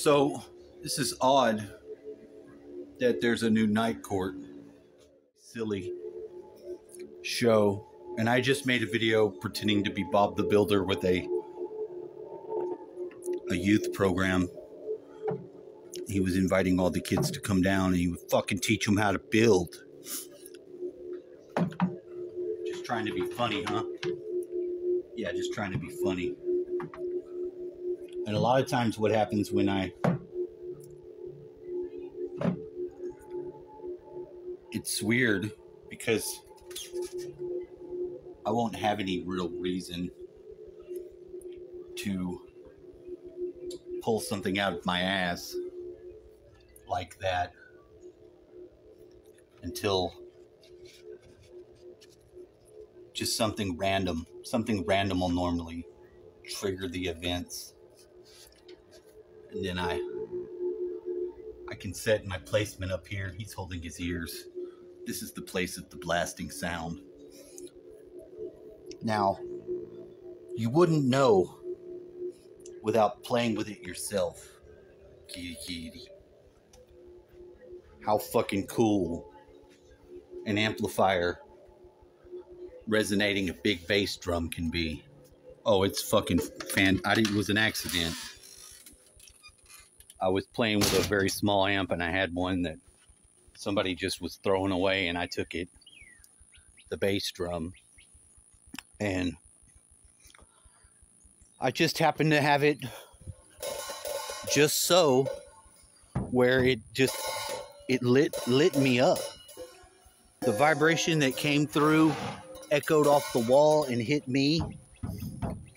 So this is odd that there's a new night court silly show, and I just made a video pretending to be Bob the Builder with a youth program. He was inviting all the kids to come down and he would fucking teach them how to build. Just trying to be funny, huh? Yeah, just trying to be funny. And a lot of times what happens when it's weird because I won't have any real reason to pull something out of my ass like that until just something random will normally trigger the events, and then I can set my placement up here. He's holding his ears. This is the place of the blasting sound. Now, you wouldn't know without playing with it yourself, kitty, how fucking cool an amplifier resonating a big bass drum can be. Oh, it's fucking it was an accident. I was playing with a very small amp and I had one that somebody just was throwing away, and I took it, the bass drum, and I just happened to have it just so where it lit me up. The vibration that came through echoed off the wall and hit me,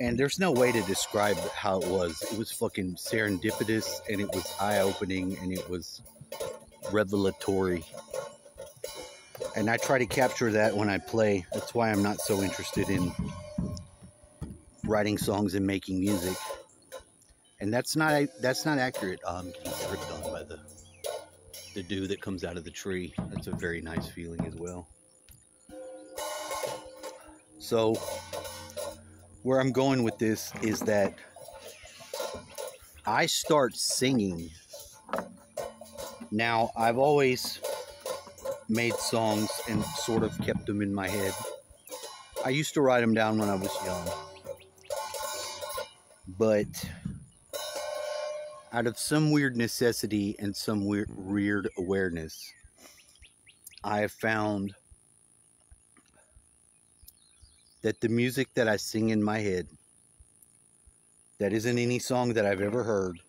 and there's no way to describe how it was. It was fucking serendipitous, and it was eye-opening, and it was revelatory. And I try to capture that when I play. That's why I'm not so interested in writing songs and making music. And that's not accurate. I'm getting tripped on by the dew that comes out of the tree. That's a very nice feeling as well. So where I'm going with this is that I start singing. Now, I've always made songs and sort of kept them in my head. I used to write them down when I was young. But out of some weird necessity and some weird awareness, I have found that the music that I sing in my head, that isn't any song that I've ever heard,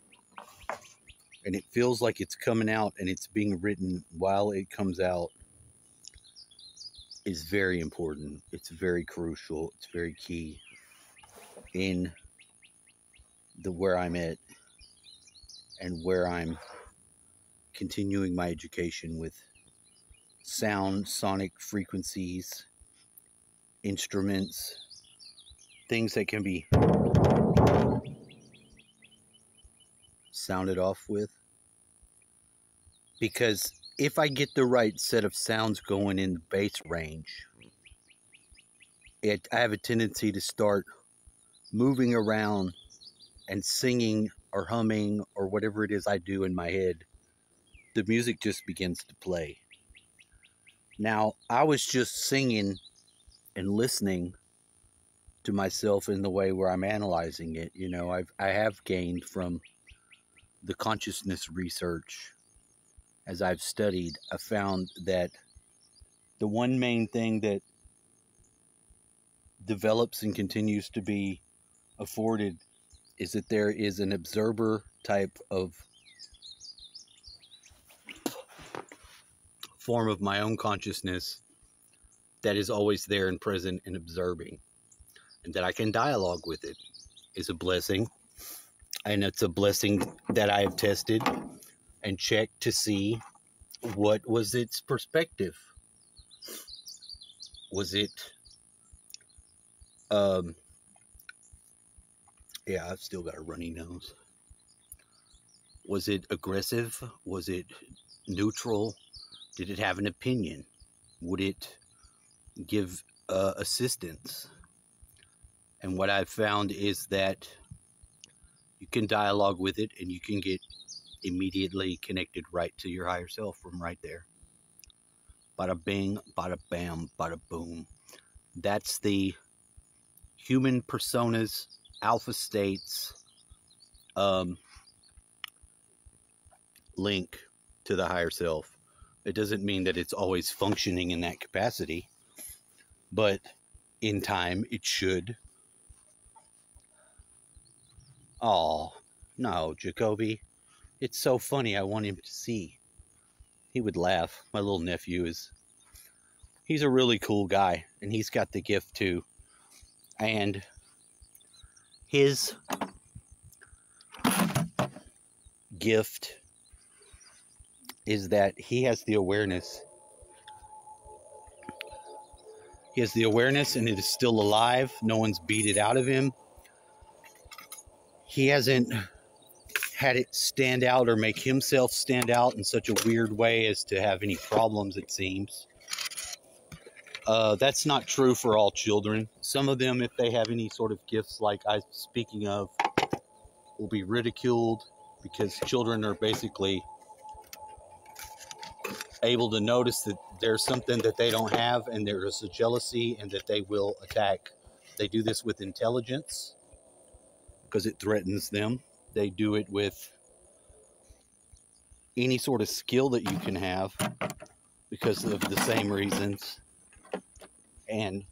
and it feels like it's coming out and it's being written while it comes out, is very important. It's very crucial. It's very key in where I'm at and where I'm continuing my education with sound, sonic frequencies, instruments, things that can be sounded off with. Because if I get the right set of sounds going in the bass range, I have a tendency to start moving around and singing or humming or whatever it is I do in my head. The music just begins to play. Now, I was just singing and listening to myself in the way where I'm analyzing it. You know, I have gained from the consciousness research. As I've studied, I found that the one main thing that develops and continues to be afforded is that there is an observer type of form of my own consciousness that is always there and present and observing, and that I can dialogue with it is a blessing. And it's a blessing that I have tested and checked to see what was its perspective. Was it yeah, I've still got a runny nose. Was it aggressive? Was it neutral? Did it have an opinion? Would it give assistance? And what I've found is that you can dialogue with it and you can get immediately connected right to your higher self from right there. Bada bing, bada bam, bada boom. That's the human personas, alpha states, link to the higher self. It doesn't mean that it's always functioning in that capacity, but in time it should. Oh, no, Jacoby. It's so funny. I want him to see. He would laugh. My little nephew he's a really cool guy, and he's got the gift too. And his gift is that he has the awareness. He has the awareness, and it is still alive. No one's beat it out of him. He hasn't had it stand out or make himself stand out in such a weird way as to have any problems, it seems. That's not true for all children. Some of them, if they have any sort of gifts like I'm speaking of, will be ridiculed because children are basically able to notice that there's something that they don't have, and there is a jealousy, and that they will attack. They do this with intelligence because it threatens them. They do it with any sort of skill that you can have because of the same reasons. And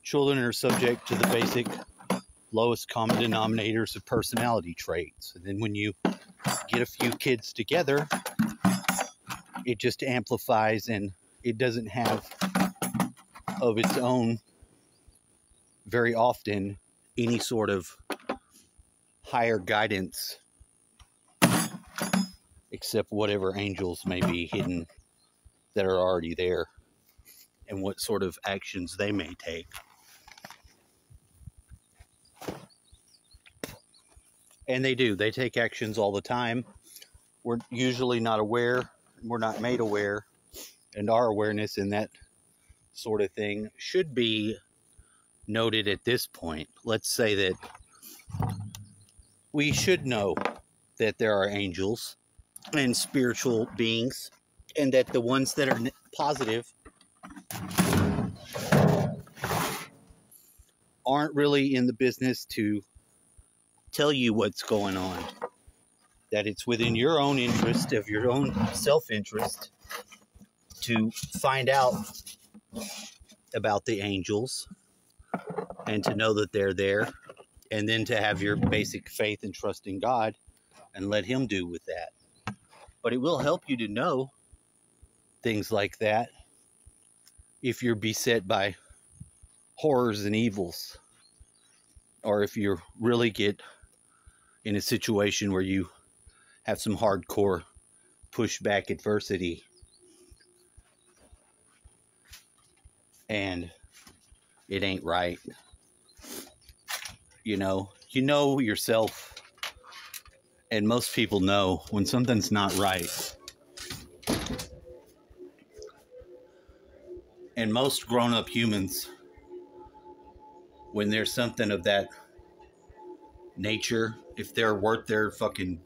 children are subject to the basic lowest common denominators of personality traits. And then when you get a few kids together, it just amplifies, and it doesn't have of its own very often any sort of higher guidance except whatever angels may be hidden that are already there and what sort of actions they may take. And they do. They take actions all the time. We're usually not aware. We're not made aware. And our awareness in that sort of thing should be noted at this point. Let's say that we should know that there are angels and spiritual beings, and that the ones that are positive aren't really in the business to tell you what's going on. That it's within your own interest, of your own self-interest, to find out about the angels and to know that they're there, and then to have your basic faith and trust in God and let Him do with that. But it will help you to know things like that if you're beset by horrors and evils, or if you really get in a situation where you have some hardcore pushback adversity and it ain't right. You know yourself, and most people know when something's not right. And most grown-up humans, when there's something of that nature, if they're worth their fucking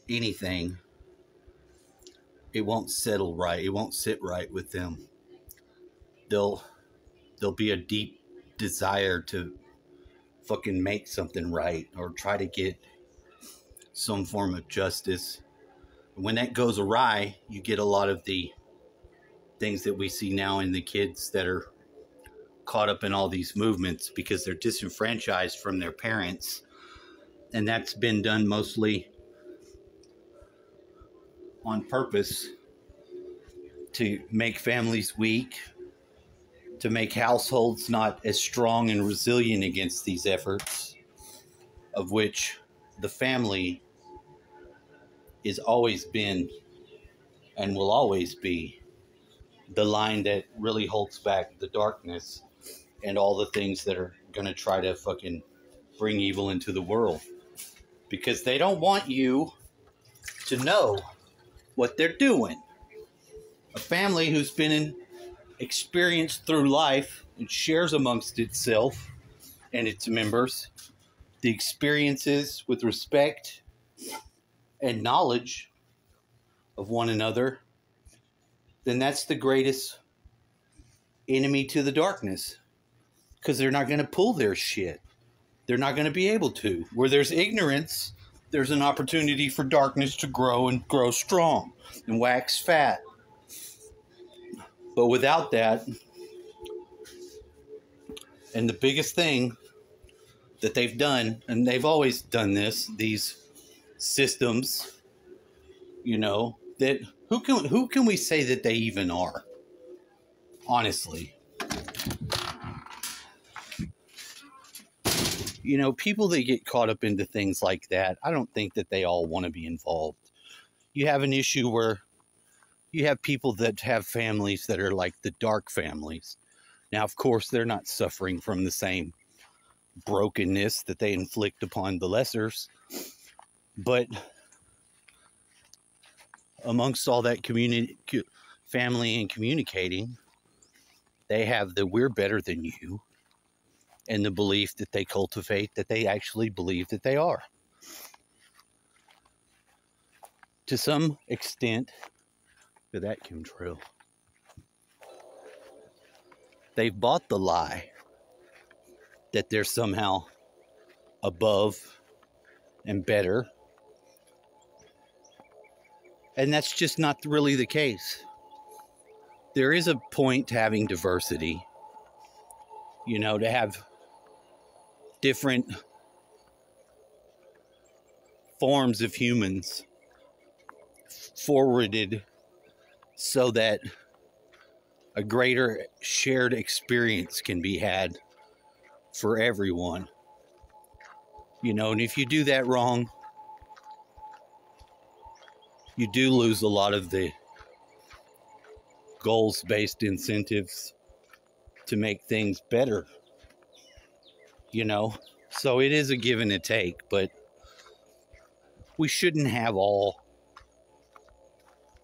anything, it won't settle right. It won't sit right with them. There'll be a deep desire to fucking make something right or try to get some form of justice. When that goes awry, you get a lot of the things that we see now in the kids that are caught up in all these movements because they're disenfranchised from their parents. And that's been done mostly on purpose to make families weak, to make households not as strong and resilient against these efforts, of which the family is always been and will always be the line that really holds back the darkness and all the things that are going to try to fucking bring evil into the world. Because they don't want you to know what they're doing. A family who's been experienced through life and shares amongst itself and its members the experiences with respect and knowledge of one another, then that's the greatest enemy to the darkness, because they're not going to pull their shit. They're not going to be able to. Where there's ignorance, there's an opportunity for darkness to grow and grow strong and wax fat. But without that, and the biggest thing that they've done, and they've always done this, these systems, you know, that who can we say that they even are? Honestly. You know, people that get caught up into things like that, I don't think that they all want to be involved. You have an issue where you have people that have families that are like the dark families. Now, of course, they're not suffering from the same brokenness that they inflict upon the lessers. But amongst all that community, family and communicating, they have the we're better than you, and the belief that they cultivate that they actually believe that they are. To some extent, to that chemtrail, they've bought the lie that they're somehow above and better. And that's just not really the case. There is a point to having diversity, you know, to have different forms of humans forwarded so that a greater shared experience can be had for everyone. You know, and if you do that wrong, you do lose a lot of the goals-based incentives to make things better. You know, so it is a give and a take, but we shouldn't have all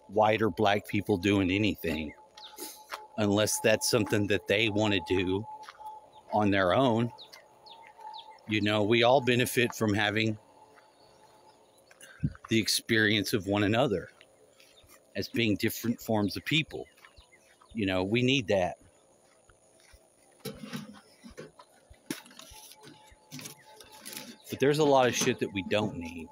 white or black people doing anything unless that's something that they want to do on their own. You know, we all benefit from having the experience of one another as being different forms of people. You know, we need that. But there's a lot of shit that we don't need.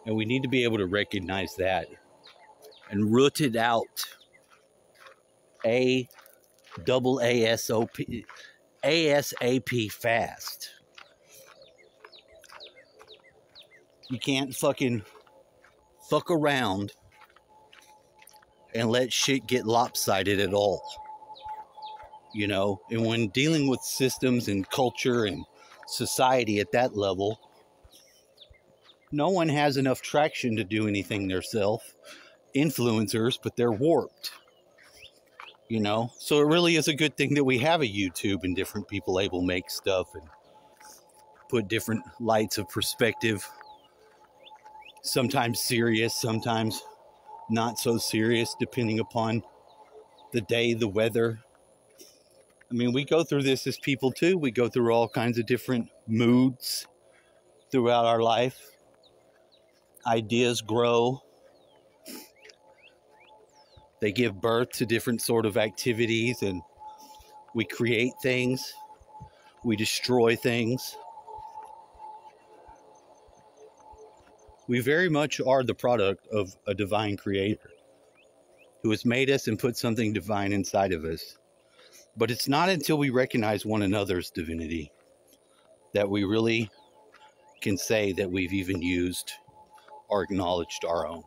And we need to be able to recognize that and root it out. ASAP fast. You can't fucking fuck around and let shit get lopsided at all. You know, and when dealing with systems and culture and society at that level, no one has enough traction to do anything themselves. Influencers, but they're warped. You know, so it really is a good thing that we have a YouTube and different people able to make stuff and put different lights of perspective. Sometimes serious, sometimes not so serious, depending upon the day, the weather. I mean, we go through this as people too. We go through all kinds of different moods throughout our life. Ideas grow. They give birth to different sort of activities, and we create things. We destroy things. We very much are the product of a divine creator who has made us and put something divine inside of us. But it's not until we recognize one another's divinity that we really can say that we've even used or acknowledged our own.